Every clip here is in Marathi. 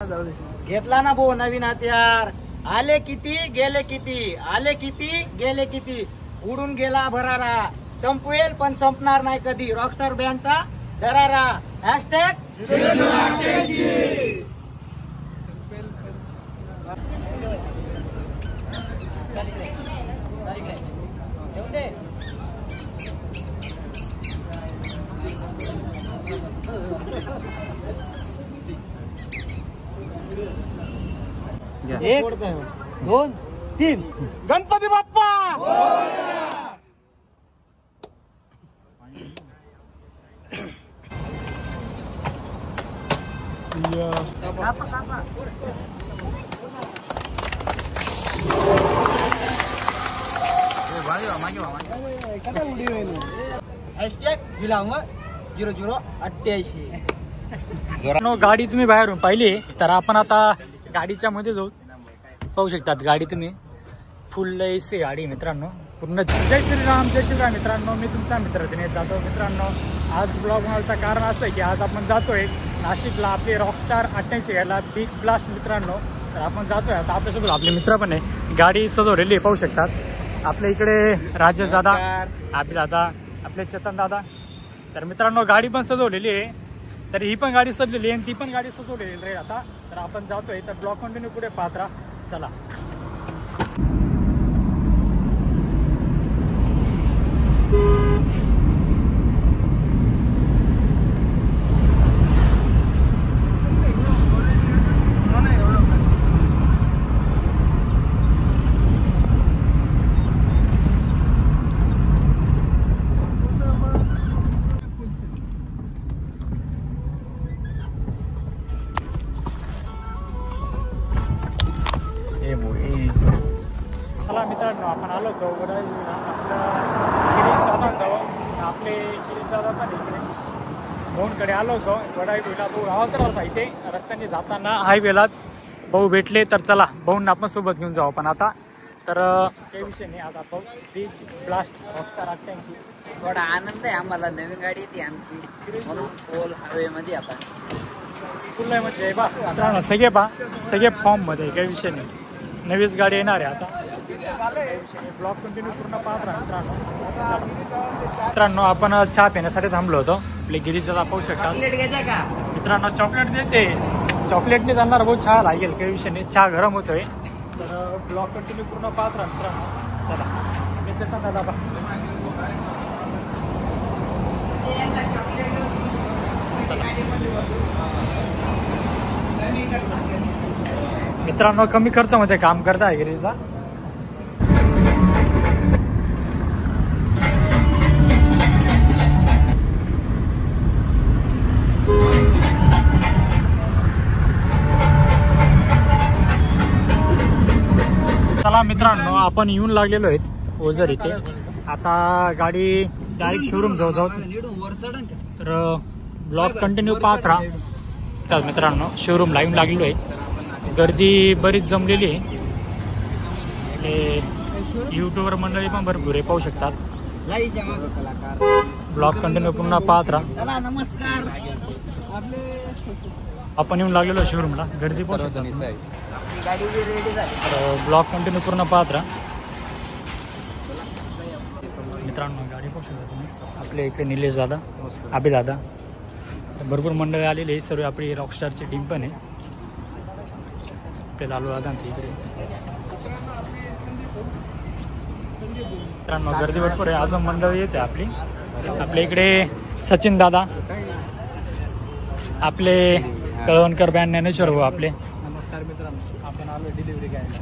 घेतला ना भाऊ नवीन हत्यार. आले किती गेले किती, आले किती गेले किती, उडून गेला भरारा. संपवेल पण संपणार नाही कधी रॉकस्टार बँडचा दरारा. हॅशटॅग एक दोन तीन. गणपती बाप्पा. हॅशटॅग विलांग 0088. गाडी तुम्ही बाहेरून पाहिली तर आपण आता गाडीच्या मध्ये जाऊ. पाहू शकतात गाडी तुम्ही फुल एसी गाडी मित्रांनो पूर्ण. जय श्रीराम जय श्रीराम मित्रांनो, मी तुमचा मित्र दिनेश जाधव. मित्रांनो आज ब्लॉग बनवायचं कारण असं आहे की आज आपण जातोय नाशिकला आपले रॉकस्टार 88 घ्यायला बिग ब्लास्ट मित्रांनो. तर आपण जातोय आता आपल्यासोबत आपले मित्र पण आहे. गाडी सजवलेली आहे पाहू शकतात. आपल्या इकडे राजेश दादा, आपले दादा, आपले चेतन दादा. तर मित्रांनो गाडी पण सजवलेली आहे. तर ही पण गाडी सजलेली आहे आणि ती पण गाडी सजवलेली राहील आता. तर आपण जातोय तर ब्लॉक कंटिन्यू पुढे पाहत राहा. चला. चला मित्रांनो आपण आलो होतो वडाळीला. आपले गिरीश दादा पण इकडे भाऊंकडे आलो होतो वडाळीला. भाऊ गावाकडे होता इथे रस्त्याने जाताना हायवेलाच भाऊ भेटले. तर चला भाऊंना आपण सोबत घेऊन जाऊ आपण आता. तर काही विषय नाही आता भाऊ बिग ब्लास्ट रॉकस्टार 88. थोडा आनंद आहे आम्हाला, नवीन गाडी ती आमची म्हणून फुल हायवे मध्ये आता फुल आहे म्हणजे बा मित्रांनो सगळे बा सगळे फॉर्म मध्ये काही विषय नाही. नवीच गाडी येणार आहे आता. ब्लॉग कंटिन्यू पूर्ण पाहत राहा मित्रांनो. मित्रांनो आपण चहा पिण्यासाठी थांबलो होतो. आपले गिरीश पाहू शकता मित्रांनो. चॉकलेट देते, चॉकलेटने जाणार भाऊ चहा लागेल काही विषय नाही. चहा गरम होतोय. तर ब्लॉग कंटिन्यू पूर्ण पाहत राहा मित्रांनो. चला चेतन दादा बा. मित्रांनो कमी खर्चामध्ये काम करताय गिरीशचा. चला मित्रांनो आपण येऊन लागलेलो आहेत ओझर इथे. आता गाडी डायरेक्ट शोरूम जाऊ. तर ब्लॉग कंटिन्यू पाहत राहा. तर मित्रांनो शोरूम लाईव्ह लागलेलो आहे. गर्दी बरीच जमलेली आहे. युट्यूबर मंडळी पण भरपूर आहे पाहू शकतात. ब्लॉग कंटिन्यू पुन्हा पाहत राहा. नमस्कार. आपण येऊन लागलेलो शोरूमला. गर्दी पण ब्लॉग कंटिन्यू पूर्ण पाहत राहा मित्रांनो. गाडी पाहू शकता तुम्ही. आपले इकडे निलेश दादा, आबी दादा, भरपूर मंडळी आलेली आहे. सर्व आपली रॉकस्टारची टीम पण आहे. ते लालू दादा इकडे. मित्रांनो गर्दी भरपूर आहे. अजून मंडळी येते आपली. आपल्या इकडे सचिन दादा, आपले कळवणकर बँड ज्ञानेश्वर भाऊ आपले. नमस्कार मित्रांनो. आपण आलो डिलिव्हरी घ्यायला.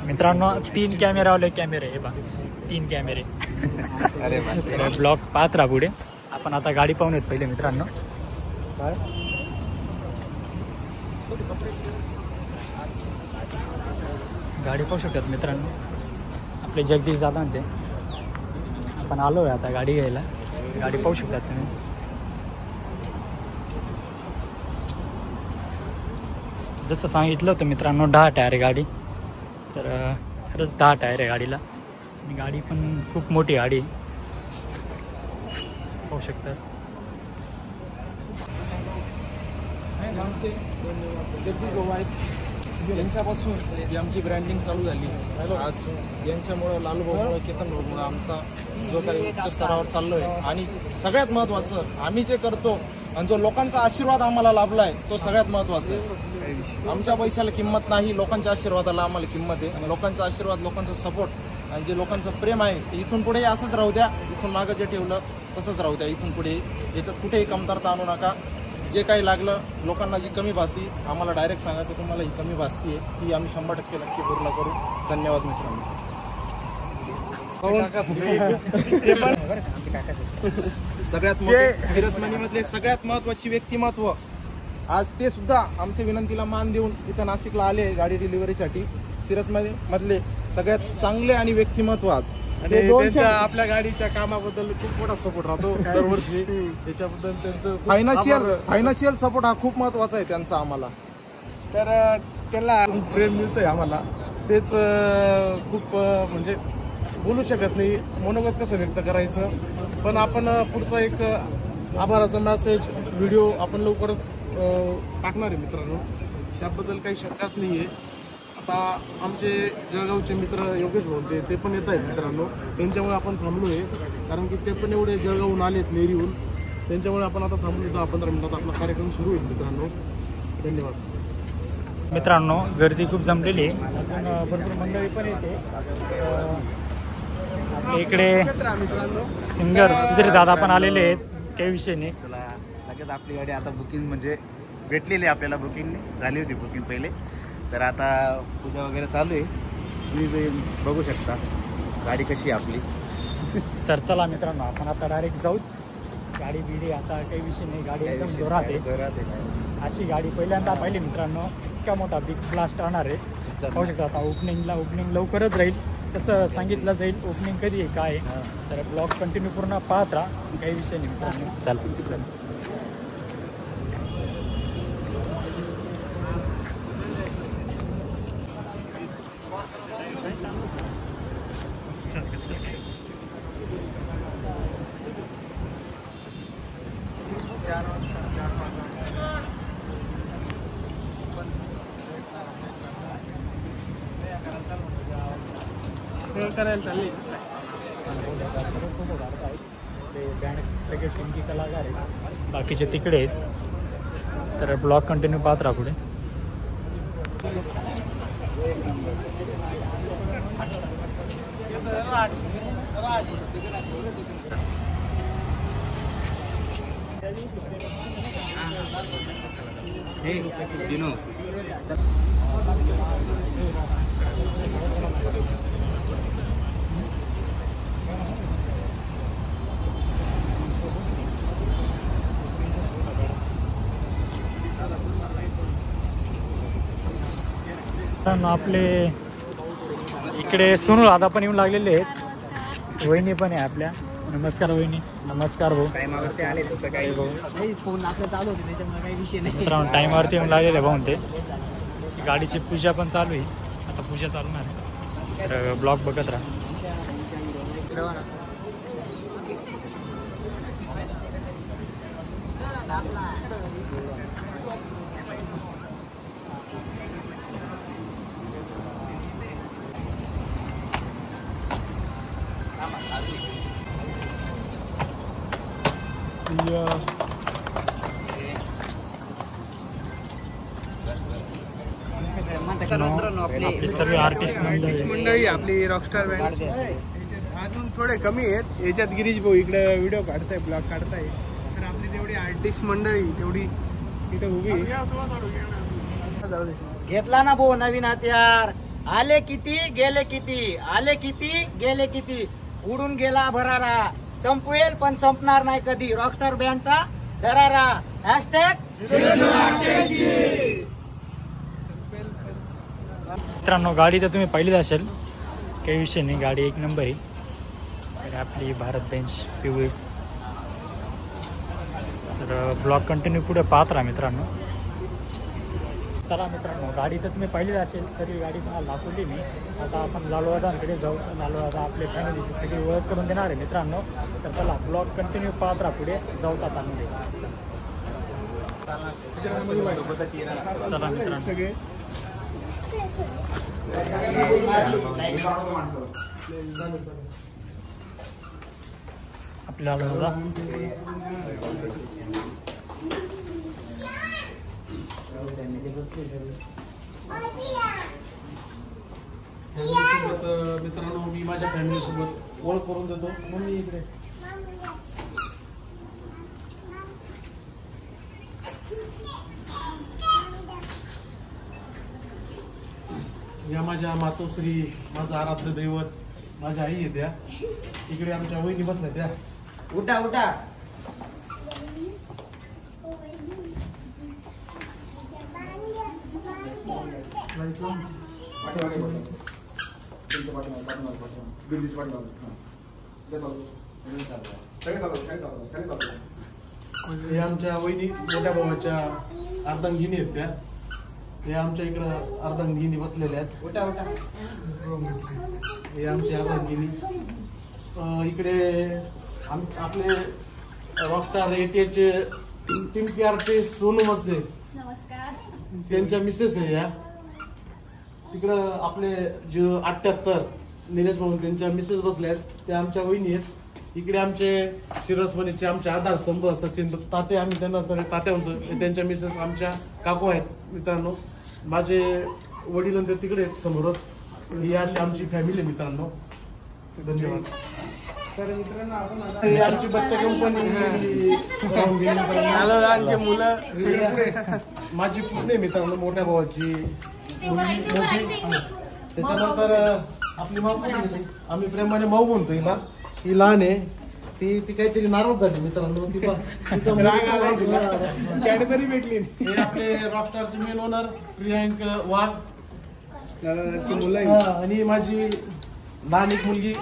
मित्रांनो 3 कॅमेरावाले कॅमेरे हे बा 3 कॅमेरे. ब्लॉग पाहत राहा पुढे. आपण आता गाडी पाहून येत पहिले मित्रांनो. गाडी पाहू शकतात मित्रांनो. आपले जगदीश दादा ते. आपण आलो आहे आता गाडी घ्यायला. गाडी पाहू शकतात तुम्ही. जसं सांगितलं होतं मित्रांनो 10 टायर आहे गाडी. तर खरंच 10 टायर आहे गाडीला. आणि गाडी पण खूप मोठी गाडी पाहू शकता. आमचे जगदीश भाऊ आहेत, यांच्यापासून जी आमची ब्रँडिंग चालू झाली आज, यांच्यामुळं लालूभाऊमुळं, केतन भाऊमुळं आमचा जो काही उच्च स्तरावर चाललोय. आणि सगळ्यात महत्त्वाचं आम्ही जे करतो आणि जो लोकांचा आशीर्वाद आम्हाला लाभलाय तो सगळ्यात महत्त्वाचा आहे. आमच्या पैशाला किंमत नाही, लोकांच्या आशीर्वादाला आम्हाला किंमत आहे. आणि लोकांचा आशीर्वाद, लोकांचा सपोर्ट आणि जे लोकांचं प्रेम आहे ते इथून पुढे असंच राहू द्या. इथून मागं जे ठेवलं तसंच राहू द्या. इथून पुढे याच्यात कुठेही कमतरता आणू नका. जे काही लागलं, लोकांना जी कमी भासती आम्हाला डायरेक्ट सांगा की तुम्हाला ही कमी भासती आहे, ती आम्ही 100% नक्की पूर्ण करू. धन्यवाद मित्रांनो. सगळ्यात मोठे सिरसमधले सगळ्यात महत्वाची व्यक्तिमत्व आज ते सुद्धा आमच्या विनंतीला मान देऊन इथं नाशिकला आले गाडी डिलिव्हरीसाठी. सिरसमधले सगळ्यात चांगले आणि व्यक्तिमत्व आज आपल्या गाडीच्या कामाबद्दल खूप मोठा सपोर्ट राहतो दरवर्षी. त्याच्याबद्दल त्यांचं फायनान्शियल सपोर्ट हा खूप महत्वाचा आहे त्यांचा आम्हाला. तर त्याला प्रेम मिळतंय आम्हाला. तेच खूप म्हणजे बोलू शकत नाही, मनोगत कसं व्यक्त करायचं. पण आपण पुढचा एक आभाराचा मेसेज व्हिडिओ आपण लवकरच टाकणार आहे मित्रांनो, त्याबद्दल काही शंकाच नाही आहे. आता आमचे जळगावचे मित्र योगेश भाऊ ते पण येत आहेत मित्रांनो, त्यांच्यामुळे आपण थांबलो आहे. कारण की ते पण एवढे जळगावहून आलेत, नेरीहून. त्यांच्यामुळे आपण आता थांबलो. 10-15 मिनिटात आपला कार्यक्रम सुरू होईल मित्रांनो. धन्यवाद मित्रांनो. गर्दी खूप जमलेली आहे, अजून भरपूर मंडळी पण येते. आपल्या इकडे सिंगर सिद्री दादा पण आलेले आहेत. काही विषय नाही. चला लगेच आपली गाडी आता बुकिंग म्हणजे भेटलेली आहे आपल्याला, बुकिंग झाली होती बुकिंग पहिले. तर आता पूजा वगैरे चालू आहे, तुम्ही बघू शकता गाडी कशी आहे आपली. तर चला मित्रांनो, आपण आता डायरेक्ट जाऊ. गाडी बिडी आता काही विषय नाही, गाडी एकदम जोरात आहे. अशी गाडी पहिल्यांदा पाहिली मित्रांनो. इतका मोठा बिग ब्लास्ट राहणार आहे, पाहू शकता. आता ओपनिंग लवकरच राहील, तसं सांगितलं जाईल ओपनिंग कधी आहे काय आहे. तर ब्लॉग कंटिन्यू पूर्ण पाहत राहा, काही विषय नाही मित्रांनो. चला करायला चालली. बँड सगळे टिंकी कलाकार आहेत, बाकीचे तिकडे आहेत. तर ब्लॉग कंटिन्यू पाहत राहा पुढे. आपले इकडे सोनू दादा पण येऊन लागलेले आहेत. वहिनी पण आहे आपल्या. नमस्कार वहिनी. नमस्कार भाऊ. आले तसं काही फोन आपलं चालू होते त्याच्यामुळे काही विषय नाही. मित्रांनो टाईमावरती येऊन लागलेले भाऊ. ते गाडीची पूजा पण चालू आहे, आता पूजा चालू आहे. तर ब्लॉग बघत राहा. आपली सर्व आर्टिस्ट मंडळी आपली रॉकस्टार बँड अजून थोडे कमी आहेत. याच्यात गिरीश भाऊ इकडे व्हिडिओ काढताय, ब्लॉग काढताय. तर आपली तेवढी आर्टिस्ट मंडळी तेवढी इथे उभी. घेतला ना भाऊ नवीन हत्यार. आले किती गेले किती, आले किती गेले किती. उडून गेला भरारा, संपवेल पण संपणार नाही कधी. रॉकस्टार बँडचा दरारा. हॅशटॅग मित्रांनो. गाडी तर तुम्ही पाहिलीच असेल, काही विषय नाही. गाडी एक नंबर आहे. तर आपली भारत बेंच पिवळी. तर ब्लॉग कंटिन्यू पुढे पाहत राहा मित्रांनो. चला मित्रांनो, गाडी तर तुम्ही पाहिलीच असेल. सर्व गाडी तुम्हाला दाखवली मी. आता आपण लालूदादांकडे जाऊ. लालूदादा आपले फॅमिलीची सगळी ओळख करून देणार आहे मित्रांनो. तर चला ब्लॉग कंटिन्यू पाहत राहा पुढे. जाऊ आता. चला मित्रांनो, आपल्याला बघा मित्रांनो, मी माझ्या फॅमिली सोबत ओळख करून देतो. मम्मी इकडे. या माझ्या मातोश्री, माझं आराध्य दैवत, माझ्या आई आहे त्या. इकडे आमच्या वहिनी बसल्या त्या. उठा उठा. हे आमच्या वहिनी मोठ्या भावाच्या अर्धांगिनी आहेत त्या. हे आमच्या इकडं अर्धांगिनी बसलेल्या आहेत. उठा उठा. हे आमची अर्धांगिनी. इकडे आपले रॉकस्टार 88चे टीम केअरचे सोनू मसले, नमस्कार. त्यांच्या मिसेस आहे या. तिकडं आपले जे 78 निलेश भाऊ, त्यांच्या मिसेस बसल्या आहेत, त्या आमच्या वहिनी आहेत. इकडे आमचे शिरसपणीचे आमचे आधारस्तंभ सचिन ताते, आम्ही त्यांना सगळे तात्या म्हणतो. त्यांच्या मिसेस आमच्या काकू आहेत. मित्रांनो, माझे वडील ते तिकडे आहेत समोरच. ही अशी आमची फॅमिली मित्रांनो. धन्यवाद. तर मित्रांनो, आपण आमची बच्चा कंपनी मुलं, माझी पुतणी मित्रांनो, मोठ्या भावाची. त्याच्यानंतर आपली माऊ, आम्ही प्रेमाने माऊ म्हणतो हिला. ही लहान आहे, ती काहीतरी नाराज झाली मित्रांनो. कॅडबरी भेटली. हे आपले रॉकस्टारचे मेन ओनर प्रियांक वाघ आणि माझी लहान एक मुलगी,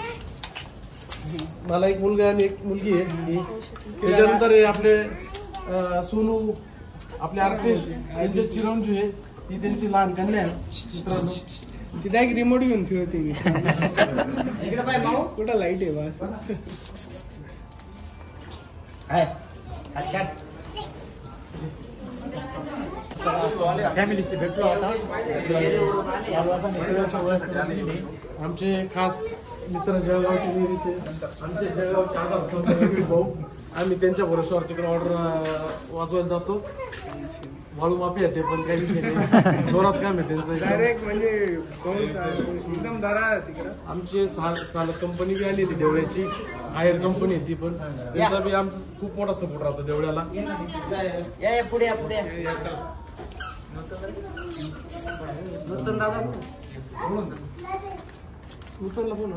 मला एक मुलगा आणि एक मुलगी आहे. त्याच्यानंतर हे आपले सोनू, आपले आर्टिस्ट, त्यांचे चिरंजीव आहे. ही त्यांची लहान कन्या आहे मित्रांनो. तिथे एक रिमोट घेऊन फिरते मी. इकडे पाय माऊ. कुठं लाईट आहे बस. फॅमिलीशी भेटलो आता. आमचे खास मित्र जळगावचे विहिरीचे, आमचे जळगावचे आधार भाऊ. आम्ही त्यांच्या भरोश्यावर तिकडे ऑर्डर वाजवायला जातो. वाळू माफी येते पण काही विषय नाही. जोरात काम आहे त्यांचं डायरेक्ट, म्हणजे एकदम दरा. तिकडं आमची साल कंपनी बी आलेली देवळ्याची, हायर कंपनी आहे ती पण. त्यांचा बी आमचा खूप मोठा सपोर्ट राहतो देवळ्याला. या पुढे या पुढे. नूतन दादा नूतनला बोल.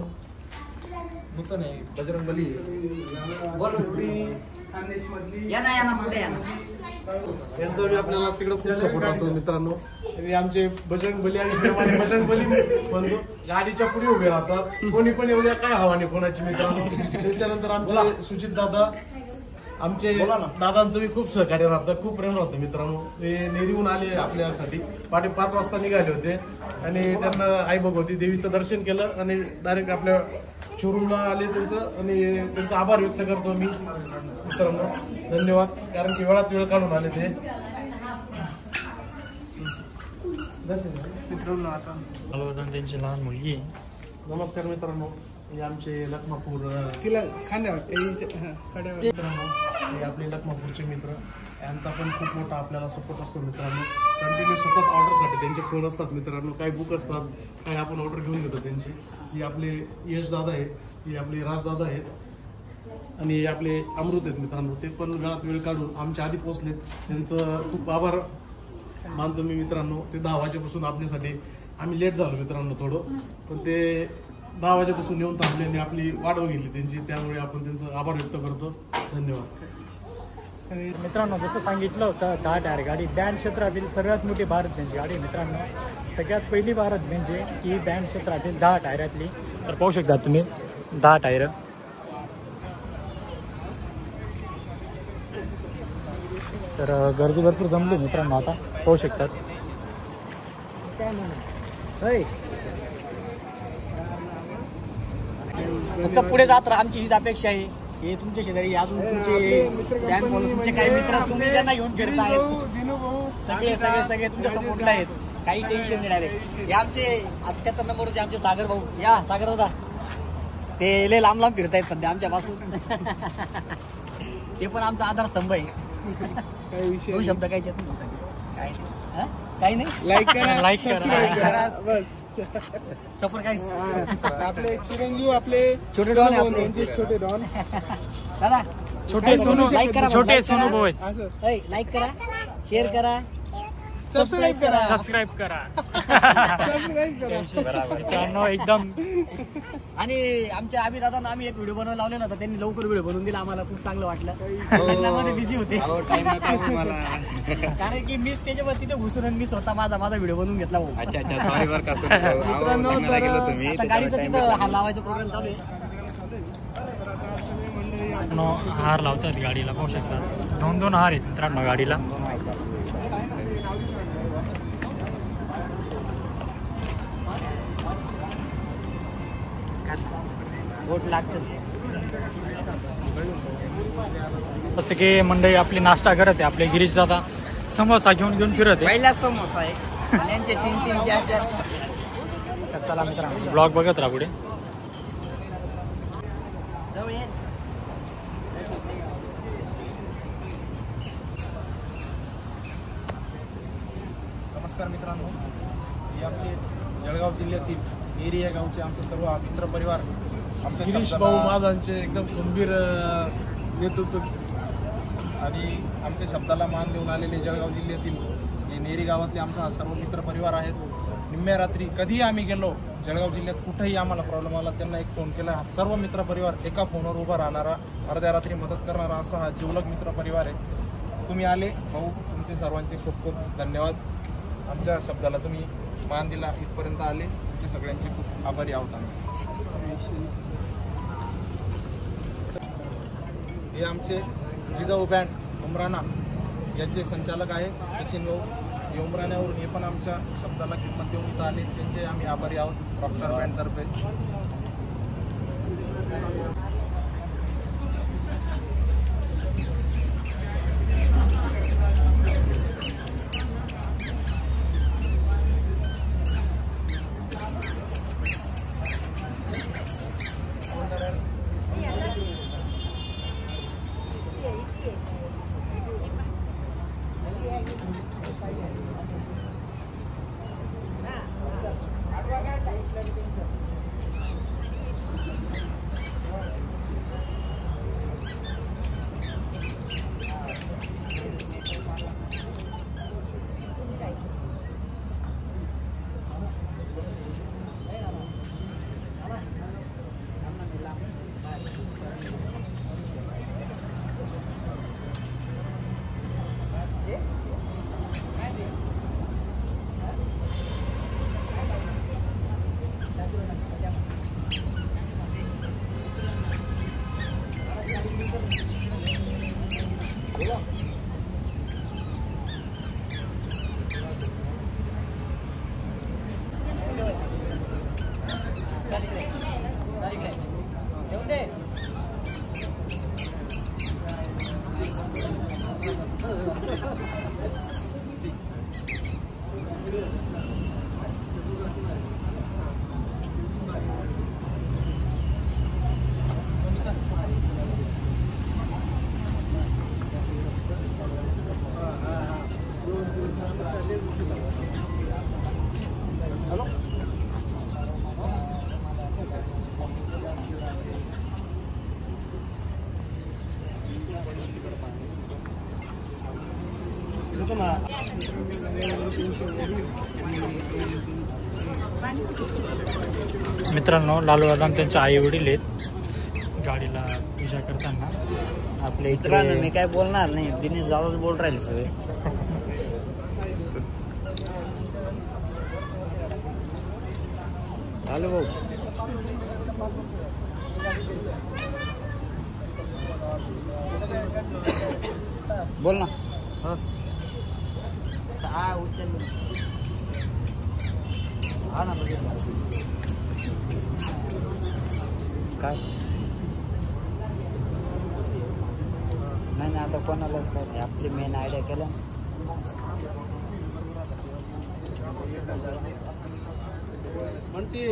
नूतन आहे बजरंग बली. या ना पुढे या ना. यांचा बी आपल्याला तिकडे खूप सपोर्ट राहतो मित्रांनो. हे आमचे बजरंग बली आणि प्रेमाने बजरंग बली म्हणतो. गाडीच्या पुढे उभे राहतात. कोणी पण येऊ द्या, काय हवा नाही कोणाची मित्रांनो. त्याच्यानंतर आमचे सुजित दादा, आमचे दादांचं बी खूप सहकार्य राहतं, खूप प्रेम राहतं मित्रांनो. ते नेरीहून आले आपल्यासाठी. 5:30 वाजता निघाले होते आणि त्यांना आई भगवती देवीचं दर्शन केलं आणि डायरेक्ट आपल्या शोरूमला आले त्यांचं. आणि त्यांचा आभार व्यक्त करतो मी मित्रांनो. धन्यवाद, कारण की वेळात वेळ काढून आले ते मित्रांनो. आता त्यांची लहान मुलगी. नमस्कार मित्रांनो, हे आमचे लखमापूर तिला मित्रांनो, हे आपले लखमापूरचे मित्र. यांचा पण खूप मोठा आपल्याला सपोर्ट असतो मित्रांनो. कंटिन्यू सतत ऑर्डरसाठी त्यांचे फोन असतात मित्रांनो. काही बुक असतात, काही आपण ऑर्डर घेऊन घेतो त्यांची. ही आपले यश दादा आहेत, ही आपले राजदादा आहेत आणि हे आपले अमृत आहेत मित्रांनो. ते पण वेळात वेळ काढून आमच्या आधी पोहोचलेत. त्यांचं खूप आभार मानतो मी मित्रांनो. ते 10 वाजेपासून आपल्यासाठी, आम्ही लेट झालो मित्रांनो थोडं, पण ते 10 वाजेपासून येऊन थांबले आणि आपली वाट बघितली त्यांची. त्यामुळे आपण त्यांचं आभार व्यक्त करतो. धन्यवाद. मित्रांनो, जसं सांगितलं होतं 10 टायर गाडी बँड क्षेत्रातील सर्वात मोठी भारत बेंच गाडी मित्रांनो. सगळ्यात पहिली भारत बेंच आहे ही बँड क्षेत्रातील 10 टायरातली. तर पाहू शकता तुम्ही 10 टायर. तर गर्दी भरपूर जमली मित्रांनो. आता पाहू शकतात. फक्त पुढे जात राहा, आमची हीच अपेक्षा आहे. हे तुमच्या शेजारी अजून तुमचे काही मित्र तुम्ही त्यांना घेऊन फिरताय सगळे तुमच्या सपोर्टला आहेत. काही टेन्शन नाही डायरेक्ट. हे आमचे 78 नंबरचे आमचे सागर भाऊ. या सागर दादा, ते लय लांब लांब फिरतायत सध्या आमच्यापासून. ते पण आमचा आधारस्तंभ आहे. दोन शब्द काय काही नाही. लाईक करा, लाईक करा. बस. सपोर्ट काय आपले चिरंजीव, आपले छोटे डॉन आहे आपले. यांचे छोटे डॉन. दादा छोटे सोनू, लाईक करा. छोटे सोनू भाऊ असं लाईक करा, शेअर करा, सबस्क्राईब करा. सबस्क्राईब करा. सबस्क्राईब करा. मित्रांनो एकदम. आणि आमच्या आम्ही दादा आम्ही एक व्हिडिओ बनवायला लावलेला होता. त्यांनी लवकर व्हिडिओ बनवून दिला. आम्हाला खूप चांगलं वाटलं. लग्नामध्ये बिझी होते कारण की मीच त्याच्यावर तिथे घुसून मी स्वतः माझा व्हिडिओ बनवून घेतला भाऊ. अच्छा सॉरी बरं का तुम्ही. आता गाडीचं तिथं हार लावायचा प्रोग्राम चालू आहे. हार लावतात गाडीला, पाहू शकतात. 2 हार आहेत मित्रांनो गाडीला. बोट लागतं. जसं की मंडळी आपली नाश्ता करत आहे. आपले गिरीश दादा समोसा घेऊन फिरत आहे. पहिला समोसा आहे यांचे 3-3 4-4. तर चला मित्रांनो ब्लॉग बघत राहा पुढे. नमस्कार मित्रांनो, हे आमचे जळगाव जिल्ह्यातील नेरी या गावचे आमचे सर्व मित्र परिवार, आमच्या गिरीश भाऊ महाजनचे एकदम खंबीर नेतृत्व आणि आमच्या शब्दाला मान देऊन आलेले जळगाव जिल्ह्यातील हे नेरी गावातले आमचा हा सर्व मित्र परिवार आहेत. निम्म्या रात्री कधीही आम्ही गेलो जळगाव जिल्ह्यात कुठेही आम्हाला प्रॉब्लेम आला त्यांना एक फोन केला. हा सर्व मित्र परिवार एका फोनवर उभा राहणारा, अर्ध्या रात्री मदत करणारा असा हा जिवलग मित्र परिवार आहे. तुम्ही आले भाऊ, तुमचे सर्वांचे खूप खूप धन्यवाद. आमच्या शब्दाला तुम्ही मान दिला, इथपर्यंत आले, तुमचे सगळ्यांचे खूप आभारी आहोत आम्ही. हे आमचे जिजाऊ बँड उमराणा याचे संचालक आहे सचिन भाऊ. हे उमराण्यावरून हे पण आमच्या शब्दाला किंमत देऊन इथं आले, त्यांचे आम्ही आभारी आहोत रॉकस्टार बँडतर्फे. मित्रांनो, लालू दादा त्यांचे आई वडील आहेत गाडीला पूजा करताना. आपले मित्रांनो मी काय बोलणार नाही, दिनेश दादाच बोल राहिले सगळे. लालू भाऊ बोल ना. हा उचल हा ना काय नाही आता कोणालाच काय नाही. आपली मेन आयडिया केला म्हणते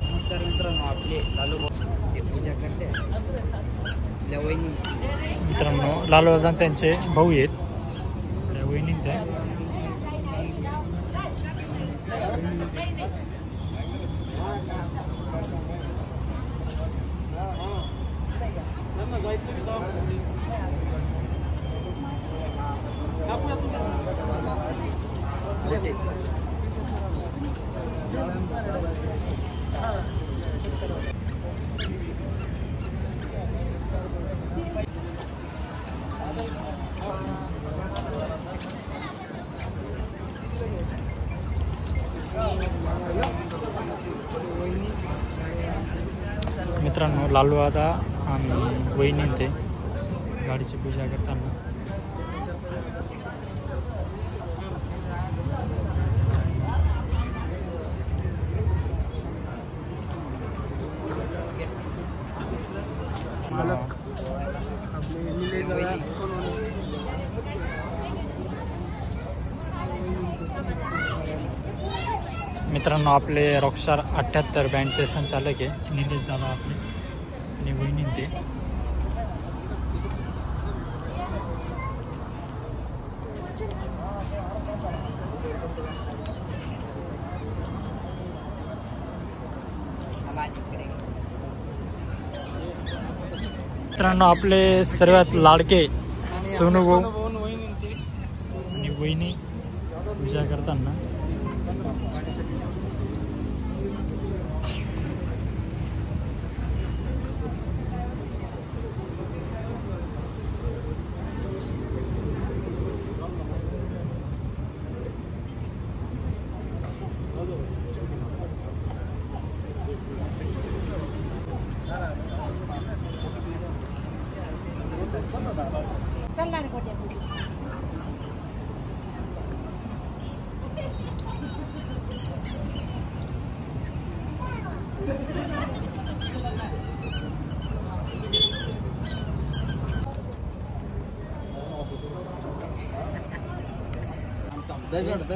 नमस्कार मित्रांनो, आपले लालू भाऊ पूजा करते आपल्या वहिनी. मित्रांनो लालूदादा त्यांचे भाऊ आहेत, आपल्या वहिनी त्या. मित्रांनो लालूदादा आणि वहिनी ते गाडीची पूजा करताना. मित्रांनो आपले रॉकस्टार 78 बँडचे संचालक आहे निलेश दादा आपले आणि वहिनी ते. मित्रांनो आपले सर्वात लाडके सोनू भाऊ आणि वहिनी पूजा करताना.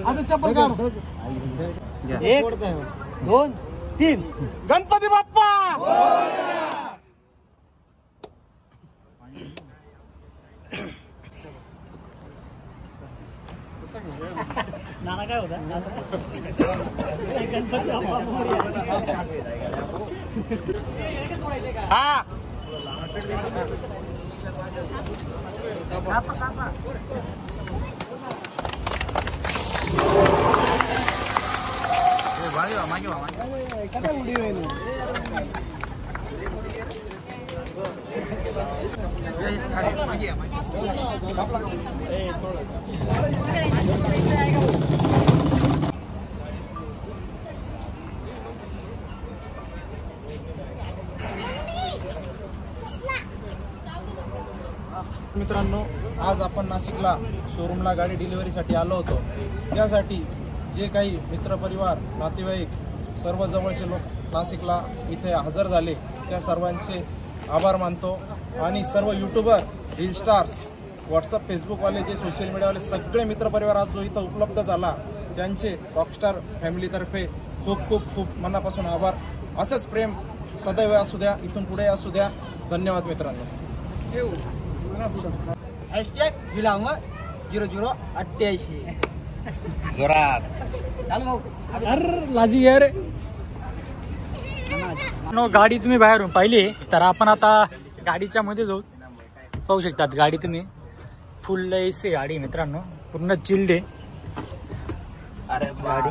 आता चप्पल काढ. 1 2 3 गणपती बाप्पा. नाना काय होता हा मित्रांनो, आज आपण नाशिकला शोरूमला गाडी डिलिव्हरीसाठी आलो होतो. त्यासाठी जे काही मित्रपरिवार, नातेवाईक, सर्व जवळचे लोक नाशिकला इथे हजर झाले त्या सर्वांचे आभार मानतो. आणि सर्व यूट्यूबर, रील स्टार्स, व्हॉट्सअप, फेसबुकवाले, जे सोशल मीडियावाले सगळे मित्रपरिवार आज जो इथं उपलब्ध झाला त्यांचे रॉकस्टार फॅमिलीतर्फे खूप खूप खूप मनापासून आभार. असंच प्रेम सदैव असू द्या, इथून पुढे असू द्या. धन्यवाद मित्रांनो. #0088 लाजी यार. गाडी तुम्ही बाहेरून पाहिली तर आपण आता गाडीच्या मध्ये जाऊ. पाहू शकतात गाडी तुम्ही, फुल एसी गाडी मित्रांनो, पूर्ण चिल्ड आहे गाडी.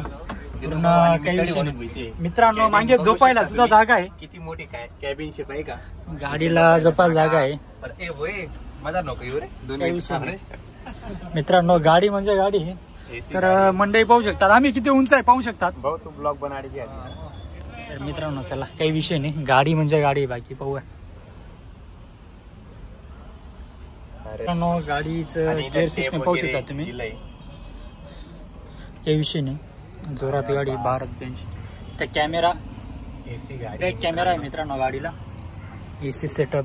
पूर्ण काही विषय नाही मित्रांनो. मागे झोपायला सुद्धा जागा आहे. किती मोठी काय कॅबिन शिप आहे का? गाडीला झोपायला जागा आहे. माझा नको येऊ रे. काही विषय नाही मित्रांनो. गाडी म्हणजे गाडी आहे. तर मंडई पाहू शकतात आम्ही किती उंच आहे पाहू शकतात. भाऊ तू ब्लॉग बनाडी घ्या. तर मित्रांनो चला काही विषय नाही, गाडी म्हणजे गाडी आहे. बाकी पाहूया मित्रांनो. गाडीचं गिअर सिस्टम पाहू शकता तुम्ही. काही विषय नाही. जोरात गाडी भारत बेंच. त्या कॅमेरा कॅमेरा आहे मित्रांनो गाडीला. AC setup.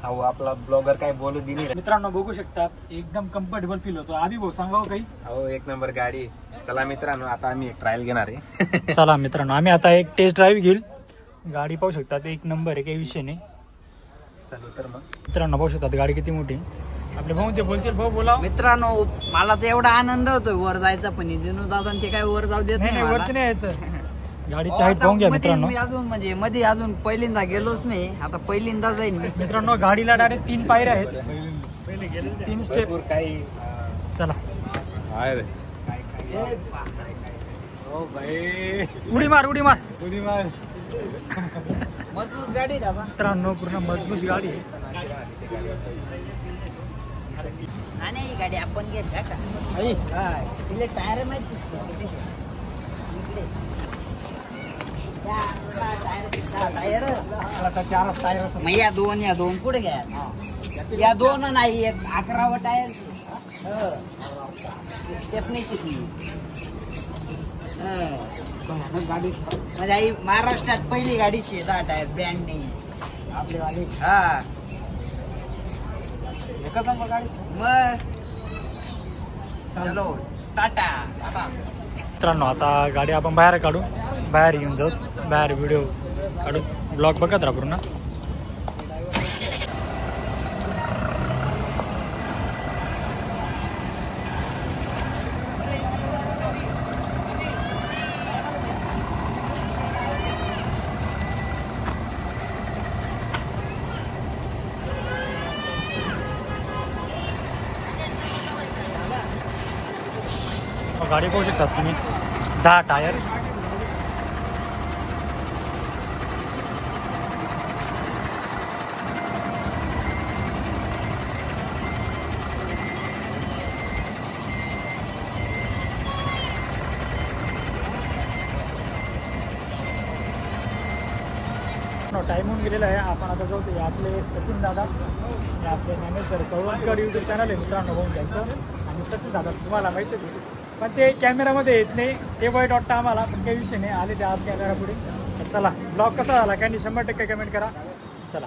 अहो आपला ब्लॉगर काय बोलू दिली मित्रांनो बघू शकतात एकदम कम्फर्टेबल फील होतो. आधी भाऊ सांगावं काही. अहो एक नंबर गाडी. चला मित्रांनो आता आम्ही एक ट्रायल घेणार आहे. चला मित्रांनो आम्ही आता एक टेस्ट ड्राईव्ह घेईल. गाडी पाहू शकतात एक नंबर आहे काही विषय नाही. चला तर मग मित्रांनो पाहू शकतात गाडी किती मोठी. आपले भाऊ ते बोलतील भाऊ बोला. मित्रांनो मला तर एवढा आनंद होतोय वर जायचा, पण दिनू दादा ते काय वर जाऊ देत नाही नाही नाही मला. वरती नाही यायचं. गाडीची हाईट पाहून घ्या मित्रांनो. मी अजून म्हणजे मध्ये अजून पहिल्यांदा गेलोच नाही, आता पहिल्यांदा जाईन मी. मित्रांनो गाडीला डायरेक्ट 3 पायऱ्या आहेत. 3 स्टेप. काही चला आहे उडी मार उडी मार. मजबूत गाडी दादा. मित्रांनो पूर्ण मजबूत गाडी आहे. आणि ही गाडी आपण घ्यायच्या का? काय? तिले टायर माहिती किती? इकडे. टायर मग या दोन कुठे घ्या? या दोन नाही, एक 11वा टायर. स्टेपनी शिकली गाडी म्हणजे आई महाराष्ट्रात पहिली गाडी 10 टायर ब्रँडने आपली वाली. हा एकच नंबर गाडी. मग चलो टाटा. मित्रांनो आता गाडी आपण बाहेर काढू. बाहेर घेऊन जाऊ. बाहेर व्हिडिओ काढू. ब्लॉग बघत राहा पूर्ण. गाडी पाहू शकतात तुम्ही 10 टायर. टाईम होऊन गेलेला आहे. आपण आता जाऊ. ते आपले सचिन दादा हे आपले ज्ञानेश्वर कळवणकर यूट्यूब चॅनल आहे मित्रांनो बघून त्यांचं. आणि सचिन दादा तुम्हाला माहिती आहे पण ते कॅमेरामध्ये येत नाही. ते वाईट वाटतं आम्हाला पण काही विषय नाही. आले ते आज कॅमेरा पुढे. चला ब्लॉग कसा झाला काही 100% कमेंट करा. चला.